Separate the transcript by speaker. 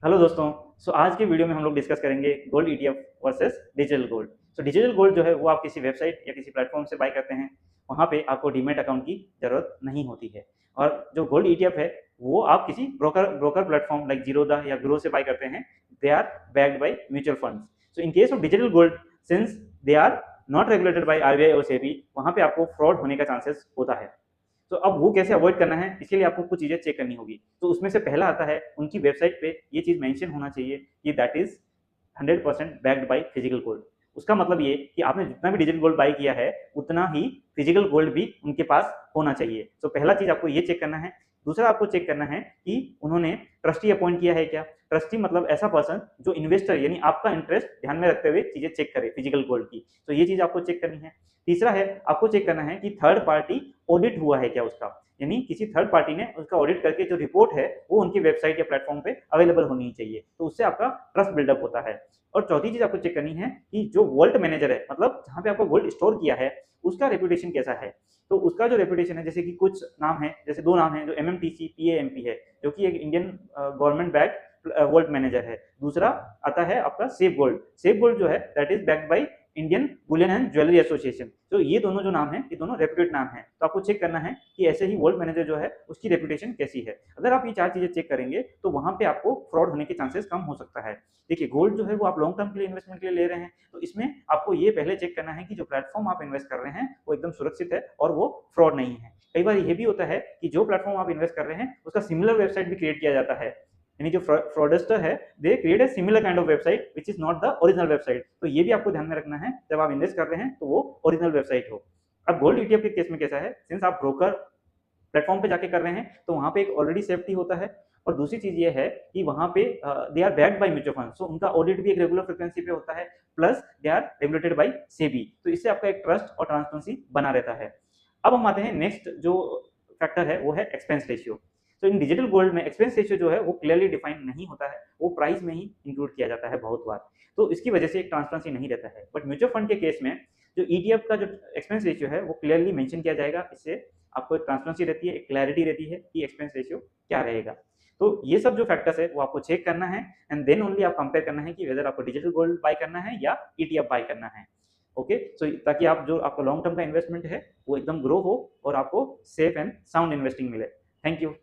Speaker 1: Hello दोस्तों। आज के वीडियो में हम लोग डिस्कस करेंगे gold ETF versus digital gold. Digital gold जो है वो आप किसी वेबसाइट या किसी प्लेटफॉर्म से बाय करते हैं। वहाँ पे आपको डीमैट अकाउंट की ज़रूरत नहीं होती है। और जो गोल्ड ईटीएफ है वो आप किसी broker broker platform like Zerodha या ग्रो से बाय करते हैं। They are backed by mutual funds. So in case of digital gold, since they are not regulated by RBI और सेबी, वहाँ पे आपको फ्रॉड होने का चांसेस होता है। तो अब वो कैसे अवॉइड करना है, इसके लिए आपको कुछ चीज़ें चेक करनी होगी। तो उसमें से पहला आता है, उनकी वेबसाइट पे ये चीज़ मेंशन होना चाहिए कि that is 100% backed by physical gold. उसका मतलब ये कि आपने जितना भी डिजिटल गोल्ड बाय किया है उतना ही फिजिकल गोल्ड भी उनके पास होना चाहिए। तो पहला चीज़ आपको ये चेक करना है। दूसरा आपको चेक करना है कि उन्होंने ट्रस्टी अपॉइंट किया है क्या। ट्रस्टी मतलब ऐसा पर्सन जो इन्वेस्टर यानी आपका इंटरेस्ट ध्यान में रखते हुए चीज़ें चेक करे फिजिकल गोल्ड की। तो ये चीज़ आपको चेक करनी है। तीसरा है, आपको चेक करना है कि थर्ड पार्टी ऑडिट हुआ है क्या उसका, यानी किसी थर्ड पार्टी ने उसका ऑडिट करके जो रिपोर्ट है वो उनकी वेबसाइट या प्लेटफॉर्म पे अवेलेबल होनी चाहिए। तो उससे आपका ट्रस्ट बिल्डअप होता है। और चौथी चीज आपको चेक करनी है कि जो वोल्ट मैनेजर है, मतलब जहाँ पे आपको गोल्ड स्टोर किया है, उसका रेपुटेशन कैसा है। तो उसका जो रेपुटेशन है, जैसे कि कुछ नाम है, जैसे दो नाम है, जो एमएमटीसी पीएएमपी है, जो कि एक Indian government back volt manager है। दूसरा आता है आपका सेफ गोल्ड। सेफ गोल्ड जो है that is backed by Indian Boolean and jewellery association. तो ये दोनों जो नाम है, ये दोनों रेप्यूटेड नाम है। तो आपको चेक करना है कि ऐसे ही वोल्ट मैनेजर जो है उसकी रेपुटेशन कैसी है। अगर आप ये चार चीजें चेक करेंगे तो वहां पे आपको फ्रॉड होने के चांसेस कम हो सकता है। देखिए, गोल्ड जो है वो आप लॉन्ग टर्म के लिए इन्वेस्टमेंट के लिए ले रहे हैं, तो इसमें आपको ये पहले चेक करना है कि जो प्लेटफॉर्म आप इन्वेस्ट कर रहे हैं वो एकदम सुरक्षित है और वो फ्रॉड नहीं है। कई बार ये भी होता है कि जो प्लेटफॉर्म आप इन्वेस्ट कर रहे हैं उसका सिमिलर वेबसाइट भी क्रिएट किया जाता है, यानी जो फ्रॉडस्टर है they create a similar kind of website which is not the original website. तो ये भी आपको ध्यान में रखना है जब आप इन्वेस्ट कर रहे हैं तो वो ओरिजिनल वेबसाइट हो। अब गोल्ड ईटीएफ के केस में कैसा है, सिंस आप ब्रोकर प्लेटफॉर्म पे जाके कर रहे हैं तो वहाँ पे एक ऑलरेडी सेफ्टी होता है। और दूसरी चीज ये है कि वहाँ पे they are backed by mutual fund, so उनका ऑडिट भी एक रेगुलर फ्रिक्वेंसी पे होता है, plus they are regulated by SEBI. तो इससे आपका एक ट्रस्ट और ट्रांसपेरेंसी बना रहता है। अब हम आते हैं नेक्स्ट जो फैक्टर है, वो है एक्सपेंस रेशियो। तो इन डिजिटल गोल्ड में एक्सपेंस रेशियो जो है वो क्लियरली डिफाइन नहीं होता है, वो प्राइस में ही इंक्लूड किया जाता है बहुत बार। तो इसकी वजह से एक ट्रांसपेरेंसी नहीं रहता है। बट म्यूचुअल फंड के केस में जो ईटीएफ का जो एक्सपेंस रेशियो है वो क्लियरली मेंशन किया जाएगा। इससे आपको एक ट्रांसपेरेंसी रहती है, एक क्लैरिटी रहती है कि एक्सपेंस रेशियो क्या रहेगा। तो ये सब जो फैक्टर्स है वो आपको चेक करना है, एंड देन ओनली आप कंपेयर करना है कि वेदर आपको डिजिटल गोल्ड बाय करना है या ईटीएफ बाय करना है। ओके, सो ताकि आप जो आपका लॉन्ग टर्म का इन्वेस्टमेंट है वो एकदम ग्रो हो और आपको सेफ एंड साउंड इन्वेस्टिंग मिले। Thank you.